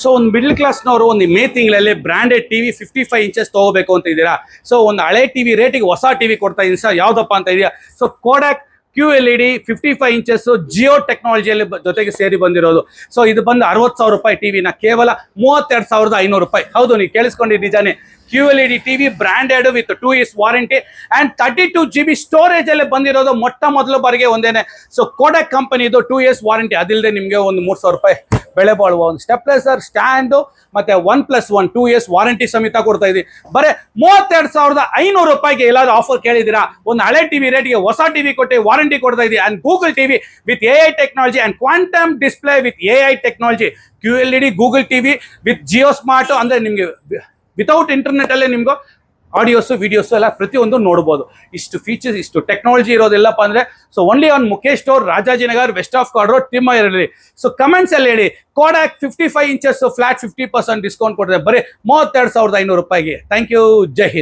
So ಒಂದು middle ಕ್ಲಾಸ್ನವರು ಒಂದು ಮೇ ತಿಂಗಳಲ್ಲಿ ಬ್ರಾಂಡೆಡ್ ಟಿವಿ 55 ಇಂಚಸ್ ತಗೋಬೇಕು ಅಂತ ಇದ್ದೀರಾ. ಸೊ ಒಂದು ಹಳೆ ಟಿವಿ ರೇಟಿಗೆ ಹೊಸ ಟಿವಿ ಕೊಡ್ತಾ ಇದ್ದೀನಿ ಸರ್, ಯಾವ್ದಪ್ಪ ಅಂತ ಇದೆಯಾ. So Kodak QLED 55 inches Jio ಟೆಕ್ನಾಲಜಿಯಲ್ಲಿ ಜೊತೆಗೆ ಸೇರಿ ಬಂದಿರೋದು. ಸೊ ಇದು ಬಂದು 60,000 ರೂಪಾಯಿ ಟಿವಿನ ಕೇವಲ 32,500 ರೂಪಾಯಿ. ಹೌದು, ನೀವು ಕೇಳಿಸ್ಕೊಂಡಿದ್ದು ನಿಜಾನೇ. QLED TV branded with 2 years warranty and 32 GB storage ಅಲ್ಲಿ ಬಂದಿರೋದು ಮೊಟ್ಟ ಮೊದಲ ಬಾರಿಗೆ ಒಂದೇನೆ. ಸೊ ಕೋಡಾಕ್ ಕಂಪನಿದು 2 years ವಾರಂಟಿ, ಅದಿಲ್ಲದೆ ನಿಮಗೆ ಒಂದು 3,000 ರೂಪಾಯಿ ಬೆಳೆ ಬಾಳುವ ಒಂದು ಸ್ಟೆಪ್ಲೈಸರ್ ಸ್ಟ್ಯಾಂಡು ಮತ್ತೆ 1+1 2 years ವಾರಂಟಿ ಸಮೇತ ಕೊಡ್ತಾ ಇದ್ದೀವಿ. ಬರೀ 32,500 ರೂಪಾಯಿಗೆ ಎಲ್ಲಾದ್ರೂ ಆಫರ್ ಕೇಳಿದ್ದೀರಾ? ಒಂದು ಹಳೆ ಟಿವಿ ರೇಟ್ಗೆ ಹೊಸ ಟಿವಿ ಕೊಟ್ಟು ವಾರಂಟಿ ಕೊಡ್ತಾ ಇದ್ದೀವಿ. And Google TV with AI technology and quantum display with AI technology. QLED Google TV with Jio smart, ಅಂದ್ರೆ ನಿಮಗೆ ವಿತೌಟ್ ಇಂಟರ್ನೆಟ್ ಅಲ್ಲೇ ನಿಮ್ಗೆ ಆಡಿಯೋಸು ವಿಡಿಯೋಸು ಎಲ್ಲ ಪ್ರತಿಯೊಂದು ನೋಡ್ಬೋದು. ಇಷ್ಟು ಫೀಚರ್ಸ್, ಇಷ್ಟು ಟೆಕ್ನಾಲಜಿ ಇರೋದಿಲ್ಲಪ್ಪ ಅಂದ್ರೆ so only on Mukesh store, Rajajinagar, West of Chord Road, ತಿಮ್ಮಯ್ಯಲ್ಲಿ. ಸೊ ಕಮೆಂಟ್ಸ್ ಅಲ್ಲಿ ಹೇಳಿ ಕೋಡಾಕ್ 55 ಇಂಚಸ್ ಫ್ಲಾಟ್ 50% ಡಿಸ್ಕೌಂಟ್ ಕೊಡ್ತಾರೆ ಬರೀ 32,500 ರೂಪಾಯಿಗೆ. ಥ್ಯಾಂಕ್ ಯು, ಜೈ ಹಿಂದ್.